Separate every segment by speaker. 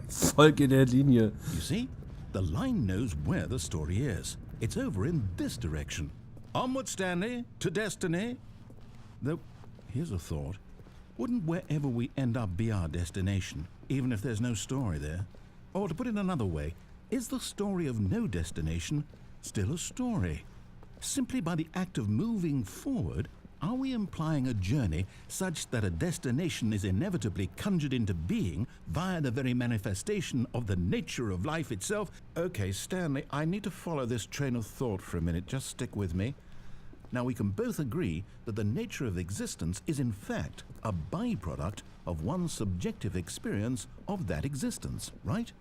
Speaker 1: Folge der Linie.
Speaker 2: You see, the line knows where the story is. It's over in this direction. Onward, Stanley, to destiny. Though, here's a thought. Wouldn't wherever we end up be our destination, even if there's no story there? Or to put it another way, is the story of no destination still a story? Simply by the act of moving forward, are we implying a journey such that a destination is inevitably conjured into being via the very manifestation of the nature of life itself? Okay, Stanley, I need to follow this train of thought for a minute. Just stick with me. Now, we can both agree that the nature of existence is in fact a byproduct of one's subjective experience of that existence, right?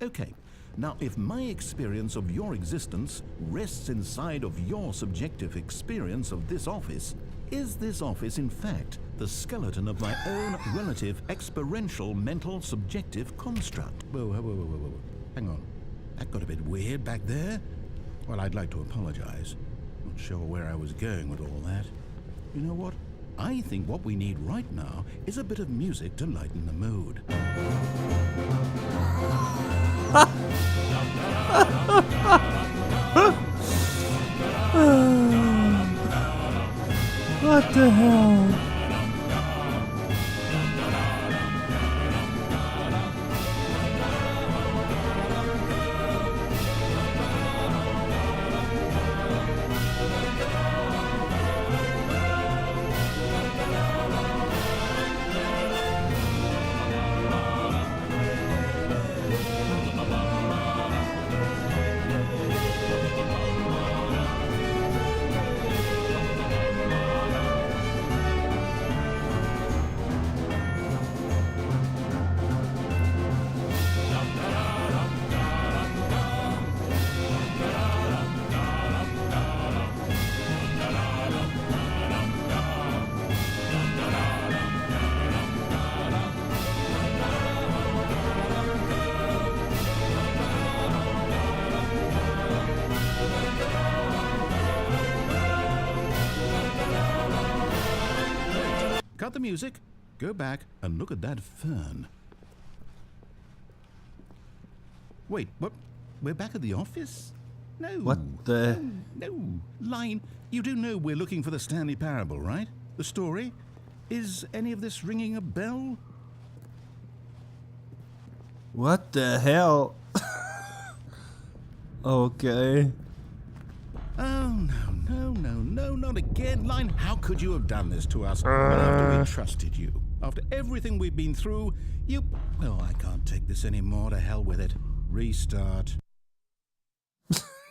Speaker 2: Okay. Now, if my experience of your existence rests inside of your subjective experience of this office, is this office in fact the skeleton of my own relative experiential mental subjective construct? Whoa. Hang on. That got a bit weird back there. Well, I'd like to apologize. Not sure where I was going with all that. You know what? I think what we need right now is a bit of music to lighten the mood.
Speaker 1: What the hell?
Speaker 2: Cut the music, go back and look at that fern. Wait, what? We're back at the office? No.
Speaker 1: What the?
Speaker 2: No. Line, you do know we're looking for the Stanley Parable, right? The story? Is any of this ringing a bell?
Speaker 1: What the hell? Okay.
Speaker 2: Oh, no, not again. Line, how could you have done this to us? After we trusted you, after everything we've been through, you... Well, I can't take this anymore. To hell with it. Restart.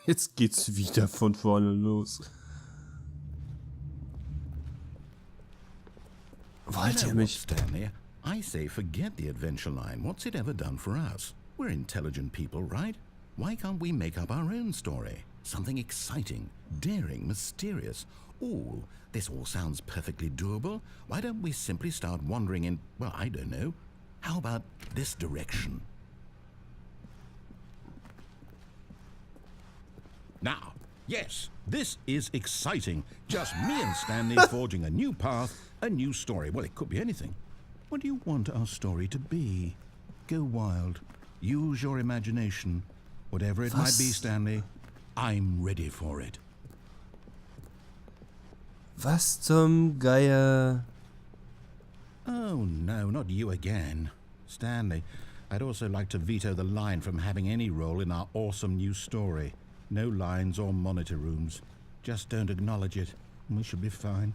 Speaker 1: Jetzt geht's wieder von vorne los. Wollt ihr mich...
Speaker 2: Stanley, I say forget the adventure line. What's it ever done for us? We're intelligent people, right? Why can't we make up our own story? Something exciting, daring, mysterious. Ooh, this all sounds perfectly doable. Why don't we simply start wandering in, well, I don't know. How about this direction? Now, yes, this is exciting. Just me and Stanley forging a new path, a new story. Well, it could be anything. What do you want our story to be? Go wild. Use your imagination. Whatever it might be, Stanley, I'm ready for it.
Speaker 1: Was zum Geier?
Speaker 2: Oh, no, not you again. Stanley, I'd also like to veto the line from having any role in our awesome new story. No lines or monitor rooms. Just don't acknowledge it, and we should be fine.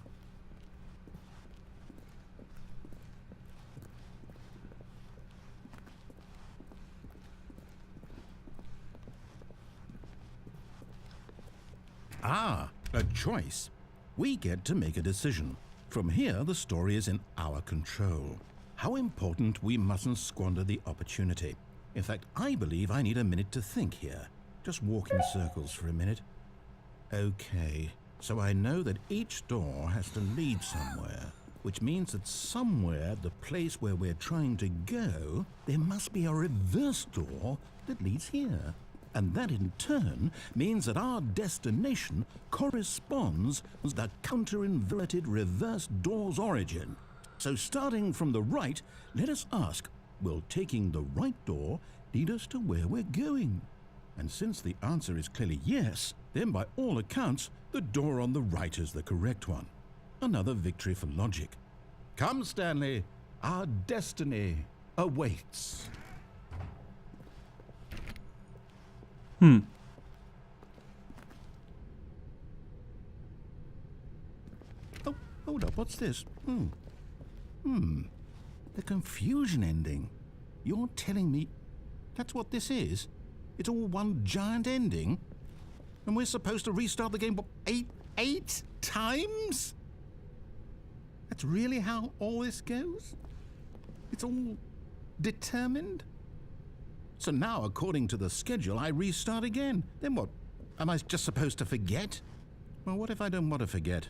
Speaker 2: Ah, a choice. We get to make a decision. From here, the story is in our control. How important we mustn't squander the opportunity. In fact, I believe I need a minute to think here. Just walk in circles for a minute. Okay, so I know that each door has to lead somewhere, which means that somewhere, the place where we're trying to go, there must be a reverse door that leads here. And that in turn means that our destination corresponds with the counter-inverted reverse door's origin. So starting from the right, let us ask, will taking the right door lead us to where we're going? And since the answer is clearly yes, then by all accounts, the door on the right is the correct one. Another victory for logic. Come, Stanley, our destiny awaits.
Speaker 1: Hm.
Speaker 2: Oh, hold up, what's this? The confusion ending. You're telling me that's what this is? It's all one giant ending? And we're supposed to restart the game, what, eight times? That's really how all this goes? It's all determined? So now, according to the schedule, I restart again. Then what? Am I just supposed to forget? Well, what if I don't want to forget?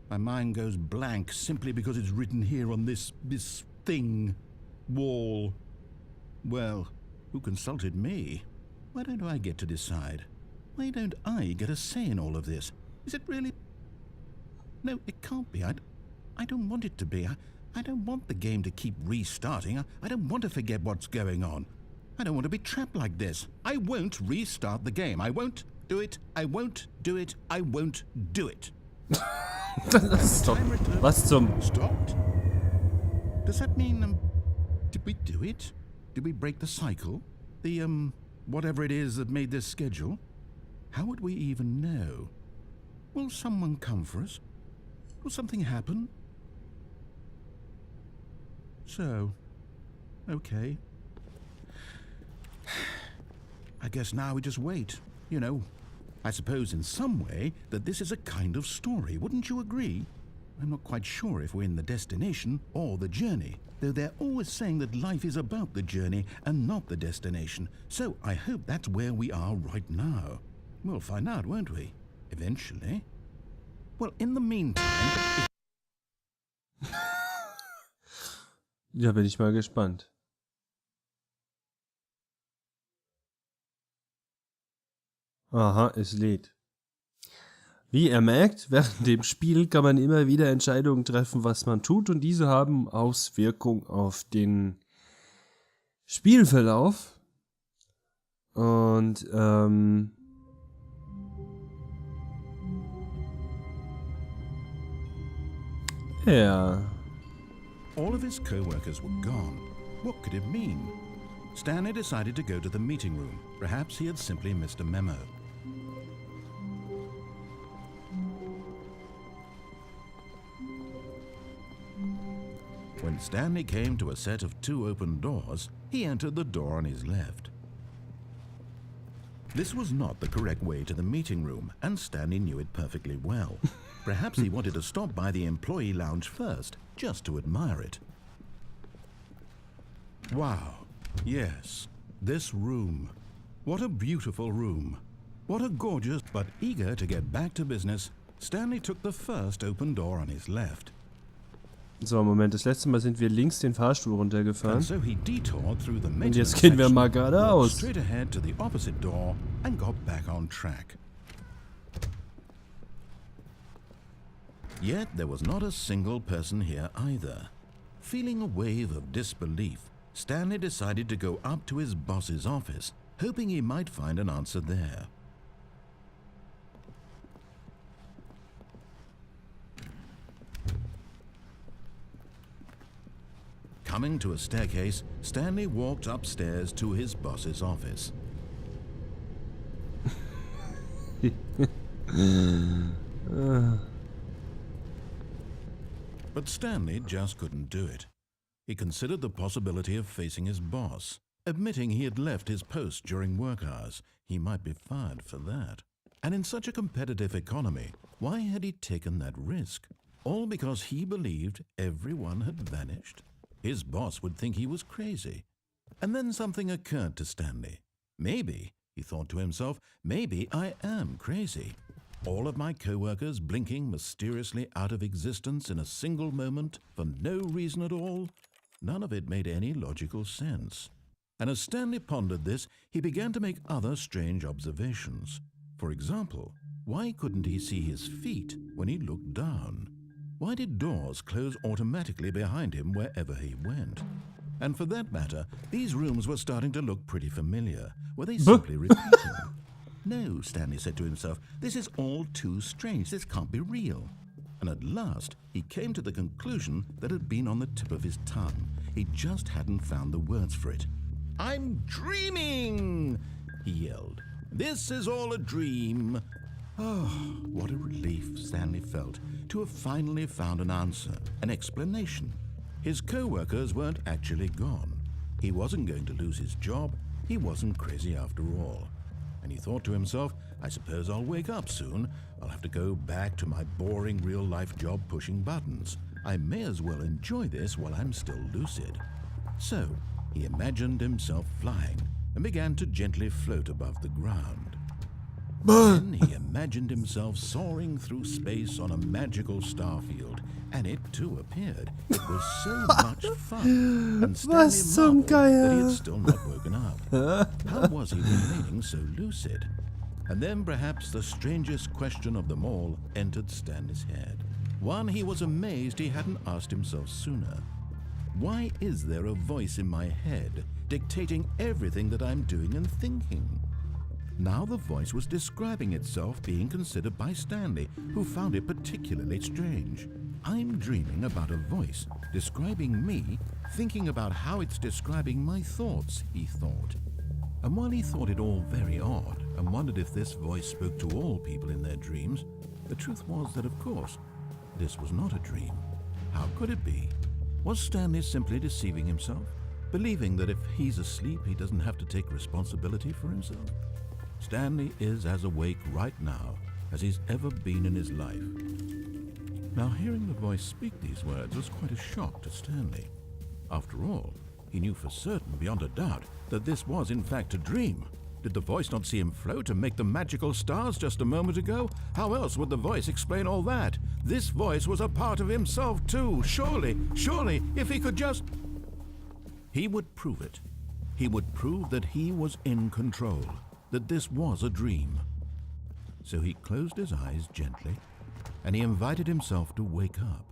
Speaker 2: My mind goes blank simply because it's written here on this thing, wall. Well, who consulted me? Why don't I get to decide? Why don't I get a say in all of this? Is it really? No, it can't be. I don't want it to be. I don't want the game to keep restarting. I don't want to forget what's going on. I don't want to be trapped like this. I won't restart the game. I won't do it. I won't do it. I won't do it.
Speaker 1: Stop. Was zum?
Speaker 2: Stopped? Does that mean, did we do it? Did we break the cycle? The, whatever it is that made this schedule? How would we even know? Will someone come for us? Will something happen? So, okay. I guess now we just wait. You know, I suppose in some way that this is a kind of story, wouldn't you agree? I'm not quite sure if we're in the destination or the journey, though they're always saying that life is about the journey and not the destination. So I hope that's where we are right now. We'll find out, won't we? Eventually. Well, in the meantime...
Speaker 1: Ja, bin ich mal gespannt. Aha, es lädt. Wie ihr merkt, während dem Spiel kann man immer wieder Entscheidungen treffen, was man tut, und diese haben Auswirkungen auf den Spielverlauf. Und ja.
Speaker 2: All of his co-workers were gone. What could it mean? Stanley decided to go to the meeting room. Perhaps he had simply missed a memo. When Stanley came to a set of 2 open doors, he entered the door on his left. This was not the correct way to the meeting room, and Stanley knew it perfectly well. Perhaps he wanted to stop by the employee lounge first, just to admire it. Wow, yes, this room. What a beautiful room. What a gorgeous... But eager to get back to business, Stanley took the first open door on his left.
Speaker 1: So, Moment, das letzte Mal sind wir links den Fahrstuhl runtergefahren.
Speaker 2: And so he detoured through the
Speaker 1: Und jetzt gehen wir mal geradeaus.
Speaker 2: straight ahead to the opposite door and got back on track. Yet there was not a single person here either. Feeling a wave of disbelief, Stanley decided to go up to his boss's office, hoping he might find an answer there. Coming to a staircase, Stanley walked upstairs to his boss's office. But Stanley just couldn't do it. He considered the possibility of facing his boss. Admitting he had left his post during work hours, he might be fired for that. And in such a competitive economy, why had he taken that risk? All because he believed everyone had vanished? His boss would think he was crazy. And then something occurred to Stanley. Maybe, he thought to himself, maybe I am crazy. All of my co-workers blinking mysteriously out of existence in a single moment for no reason at all? None of it made any logical sense. And as Stanley pondered this, he began to make other strange observations. For example, why couldn't he see his feet when he looked down? Why did doors close automatically behind him wherever he went? And for that matter, these rooms were starting to look pretty familiar. Were they simply repeating? No, Stanley said to himself, this is all too strange. This can't be real. And at last, he came to the conclusion that had been on the tip of his tongue. He just hadn't found the words for it. "I'm dreaming!" he yelled. "This is all a dream." Oh, what a relief Stanley felt to have finally found an answer, an explanation. His co-workers weren't actually gone. He wasn't going to lose his job. He wasn't crazy after all. And he thought to himself, I suppose I'll wake up soon. I'll have to go back to my boring real-life job pushing buttons. I may as well enjoy this while I'm still lucid. So he imagined himself flying and began to gently float above the ground. Then he imagined himself soaring through space on a magical starfield, and it too appeared. It was so much fun, and Stanley marveled that he had still not woken up. How was he remaining so lucid? And then perhaps the strangest question of them all entered Stanley's head. One he was amazed he hadn't asked himself sooner. Why is there a voice in my head dictating everything that I'm doing and thinking? Now the voice was describing itself being considered by Stanley, who found it particularly strange. I'm dreaming about a voice describing me, thinking about how it's describing my thoughts, he thought. And while he thought it all very odd and wondered if this voice spoke to all people in their dreams, the truth was that, of course, this was not a dream. How could it be? Was Stanley simply deceiving himself, believing that if he's asleep, he doesn't have to take responsibility for himself? Stanley is as awake right now as he's ever been in his life. Now, hearing the voice speak these words was quite a shock to Stanley. After all, he knew for certain, beyond a doubt, that this was in fact a dream. Did the voice not see him float and make the magical stars just a moment ago? How else would the voice explain all that? This voice was a part of himself too. Surely, if he could just... He would prove it. He would prove that he was in control, that this was a dream. So he closed his eyes gently, and he invited himself to wake up.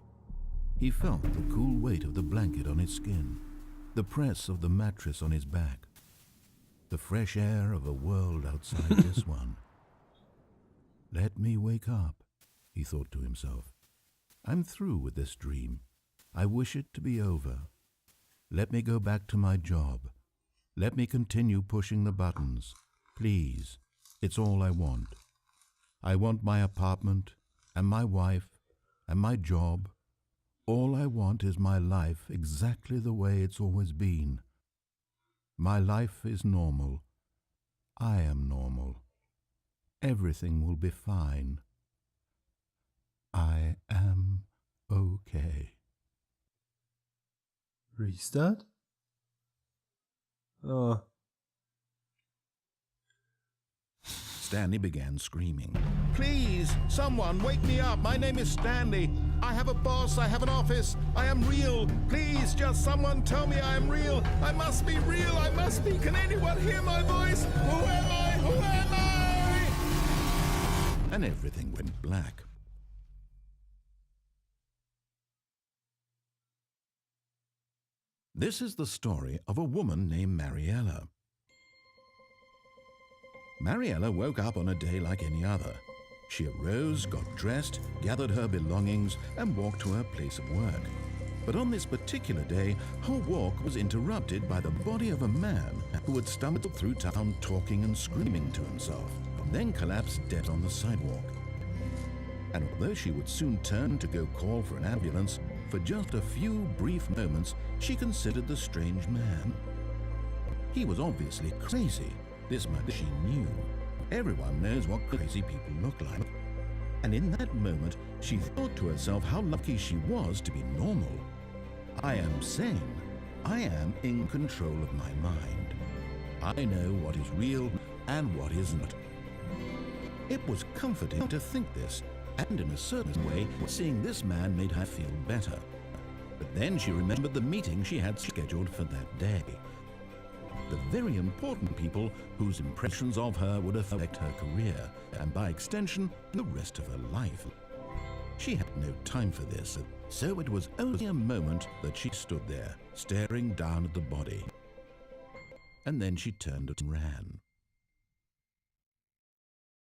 Speaker 2: He felt the cool weight of the blanket on his skin, the press of the mattress on his back, the fresh air of a world outside this one. Let me wake up, he thought to himself. I'm through with this dream. I wish it to be over. Let me go back to my job. Let me continue pushing the buttons. Please, it's all I want. I want my apartment and my wife and my job. All I want is my life exactly the way it's always been. My life is normal. I am normal. Everything will be fine. I am okay.
Speaker 1: Restart? Oh.
Speaker 2: Stanley began screaming. Please, someone wake me up. My name is Stanley. I have a boss. I have an office. I am real. Please, just someone tell me I am real. I must be real. I must be. Can anyone hear my voice? Who am I? Who am I? And everything went black. This is the story of a woman named Mariella. Mariella woke up on a day like any other. She arose, got dressed, gathered her belongings, and walked to her place of work. But on this particular day, her walk was interrupted by the body of a man who had stumbled through town talking and screaming to himself, then collapsed dead on the sidewalk. And although she would soon turn to go call for an ambulance, for just a few brief moments, she considered the strange man. He was obviously crazy. This much she knew. Everyone knows what crazy people look like. And in that moment, she thought to herself how lucky she was to be normal. I am sane. I am in control of my mind. I know what is real and what is not. It was comforting to think this, and in a certain way, seeing this man made her feel better. But then she remembered the meeting she had scheduled for that day. The very important people whose impressions of her would affect her career, and by extension, the rest of her life. She had no time for this, so it was only a moment that she stood there, staring down at the body. And then she turned and ran.